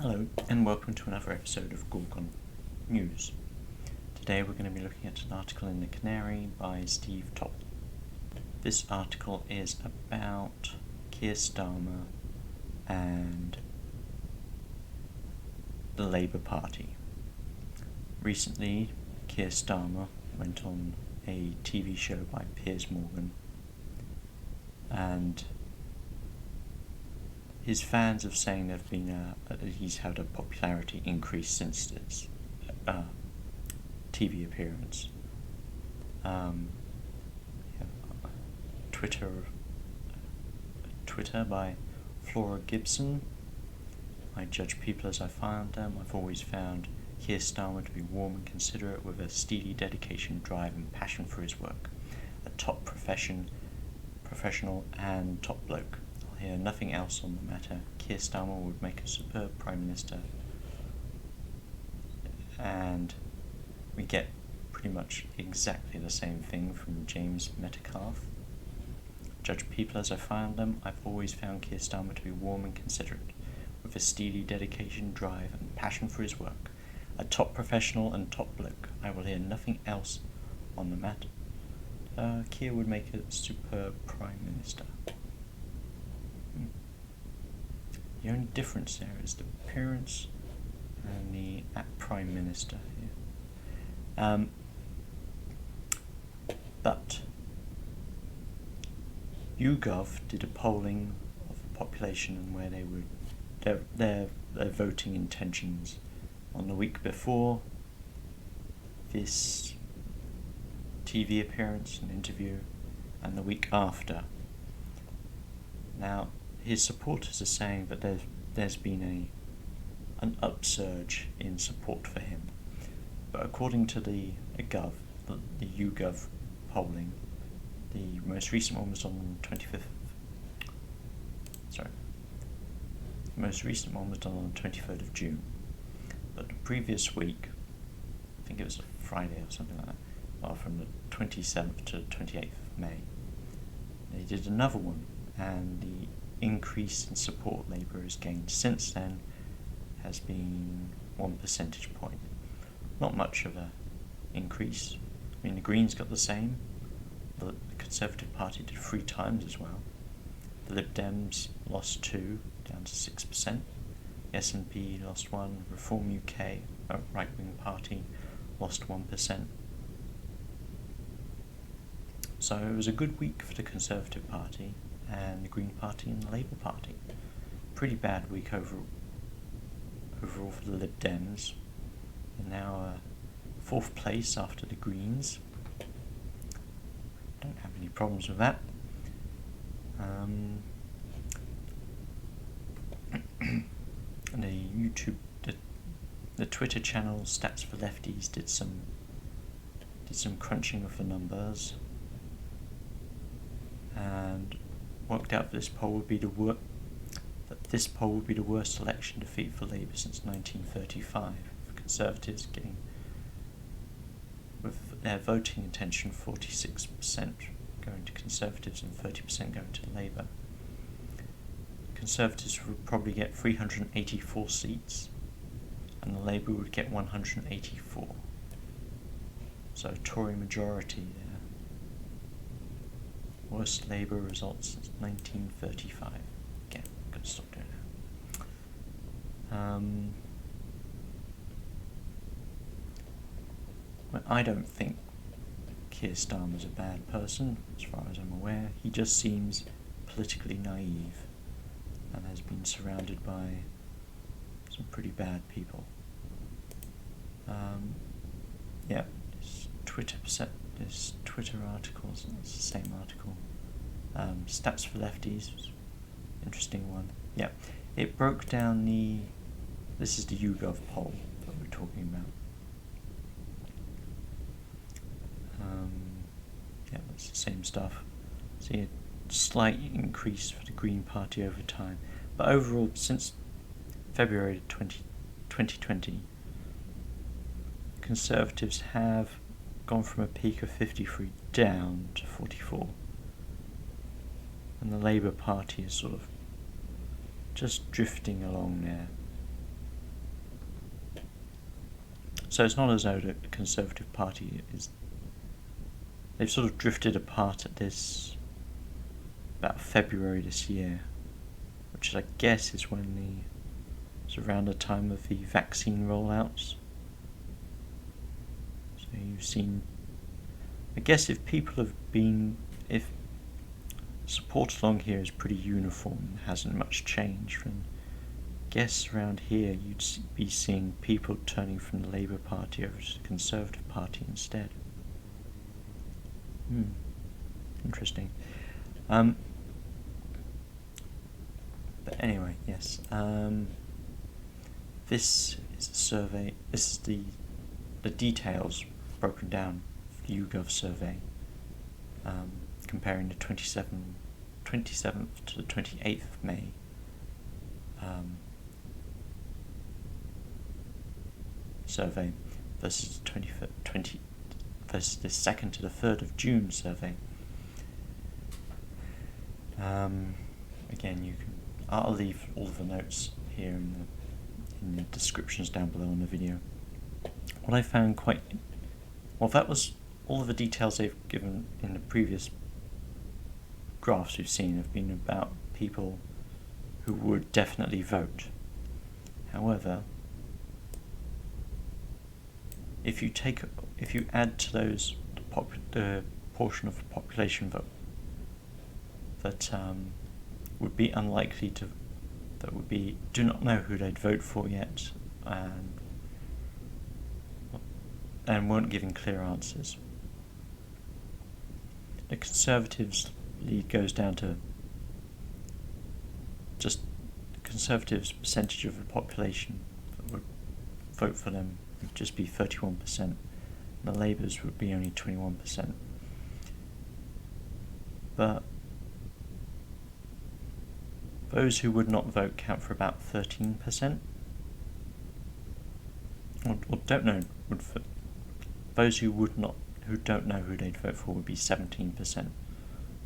Hello and welcome to another episode of Gorgon News. Today we're going to be looking at an article in the Canary by Steve Topple. This article is about Keir Starmer and the Labour Party. Recently, Keir Starmer went on a TV show by Piers Morgan, and his fans have saying there've been he's had a popularity increase since his TV appearance. Twitter by Flora Gibson. I judge people as I find them. I've always found Keir Starmer to be warm and considerate, with a steely dedication, drive and passion for his work. A top professional and top bloke. I'll hear nothing else on the matter. Keir Starmer would make a superb Prime Minister. And we get pretty much exactly the same thing from James Metcalfe. Judge people as I find them. I've always found Keir Starmer to be warm and considerate, with a steely dedication, drive and passion for his work. A top professional and top bloke. I will hear nothing else on the matter. Keir would make a superb Prime Minister. The only difference there is the appearance and the Prime Minister here. But YouGov did a polling of the population and where they would their voting intentions on the week before this TV appearance and interview, and the week after. Now, his supporters are saying that there's been an upsurge in support for him, but according to the YouGov polling, the most recent one was on the 25th. Sorry, the most recent one was done on the 23rd of June. But the previous week, I think it was a Friday or something like that, well, from the 27th to 28th of May, they did another one, and the increase in support Labour has gained since then has been 1 percentage point. Not much of an increase. I mean, the Greens got the same. The Conservative Party did 3 times as well. The Lib Dems lost 2, down to 6%. The SNP lost 1. Reform UK, a right-wing party, lost 1%. So it was a good week for the Conservative Party and the Green Party and the Labour Party. Pretty bad week overall for the Lib Dems. They're now 4th place after the Greens. Don't have any problems with that. The Twitter channel Stats For Lefties did some crunching of the numbers and worked out that this poll would be the worst election defeat for Labour since 1935. For Conservatives getting, with their voting intention, 46% going to Conservatives and 30% going to Labour. Conservatives would probably get 384 seats, and the Labour would get 184. So a Tory majority there. Worst Labour results since 1935. Again, I'm going to stop doing that. Well, I don't think Keir Starmer's a bad person, as far as I'm aware. He just seems politically naive and has been surrounded by some pretty bad people. This Twitter articles, it's the same article. Stats For Lefties, interesting one. Yeah, it broke down this is the YouGov poll that we're talking about. It's the same stuff. See a slight increase for the Green Party over time, but overall since February 2020, Conservatives have gone from a peak of 53 down to 44, and the Labour Party is sort of just drifting along there. So it's not as though the Conservative Party is... They've sort of drifted apart at this... about February this year, which I guess is when it's around the time of the vaccine rollouts. So you've seen... I guess if support along here is pretty uniform, hasn't much changed, then I guess around here you'd be seeing people turning from the Labour Party over to the Conservative Party instead. Interesting. But anyway, yes. This is a survey. This is the details broken down for the YouGov survey, comparing the 27th to the 28th of May. Survey versus versus the 2nd to the 3rd of June survey. Again, I'll leave all of the notes here in the descriptions down below on the video. What I found that was all of the details they've given in the previous graphs we've seen have been about people who would definitely vote. However, if you add to those the portion of the population vote that would be unlikely to, do not know who they'd vote for yet, and weren't giving clear answers. The Conservatives' lead goes down to just the Conservatives' percentage of the population that would vote for them would just be 31%, and the Labour's would be only 21%. But those who would not vote count for about 13%, or don't know those who don't know who they'd vote for would be 17%.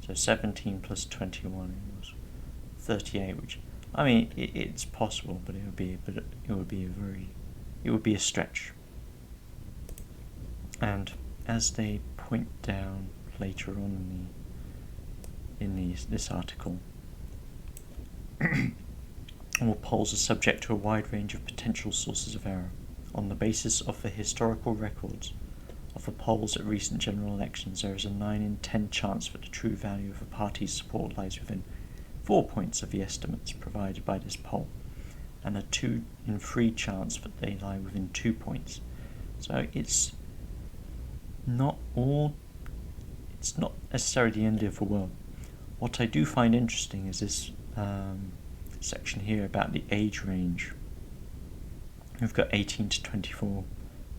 So 17 plus 21 was 38, which, I mean, it's possible, but it would be a stretch. And as they point down later on in this article, all polls are subject to a wide range of potential sources of error. On the basis of the historical records of the polls at recent general elections, there is a 9 in 10 chance that the true value of a party's support lies within 4 points of the estimates provided by this poll, and a 2 in 3 chance that they lie within 2 points. So it's not necessarily the end of the world. What I do find interesting is this section here about the age range. We've got 18 to 24,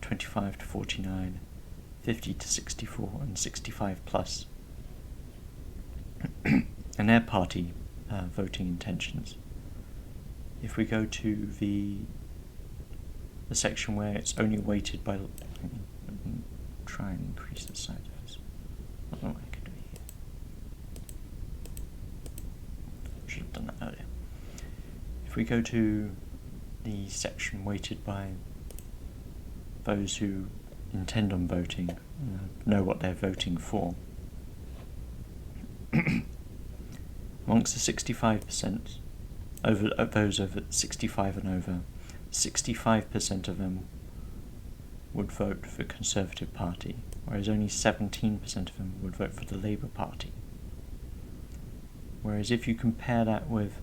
25 to 49, 50 to 64, and 65 plus, and their party voting intentions. If we go to the section where it's only weighted by, let me try and increase the size of this. I don't know what I can do here. Should have done that earlier. If we go to the section weighted by those who intend on voting, know what they're voting for. Amongst the 65%, those over 65 and over, 65% of them would vote for the Conservative Party, whereas only 17% of them would vote for the Labour Party. Whereas if you compare that with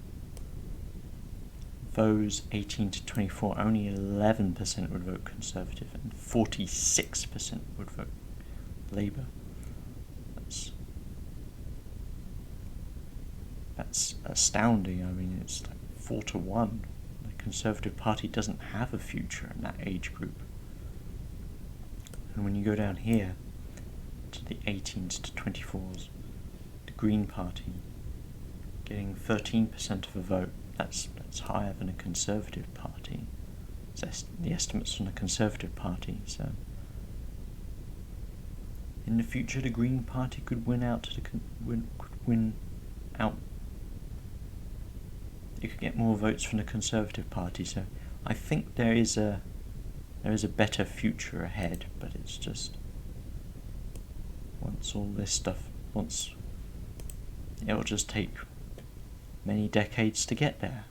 those 18 to 24, only 11% would vote Conservative and 46% would vote Labour. That's astounding. I mean, it's like 4 to 1. The Conservative Party doesn't have a future in that age group. And when you go down here to the 18s to 24s, the Green Party getting 13% of the vote, that's higher than a Conservative Party. It's the estimates from the Conservative Party. So in the future, the Green Party could win out You could get more votes from the Conservative Party. So I think there is a there is a better future ahead, but it's just once all this stuff, it'll just take many decades to get there.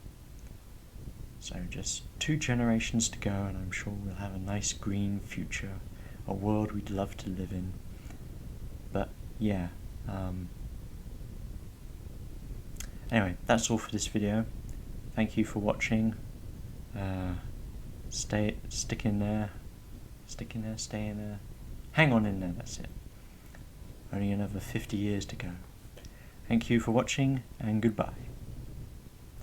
So just 2 generations to go, and I'm sure we'll have a nice green future, a world we'd love to live in. But yeah, anyway, that's all for this video. Thank you for watching. Stick in there, stay in there, hang on in there, that's it. Only another 50 years to go. Thank you for watching, and goodbye.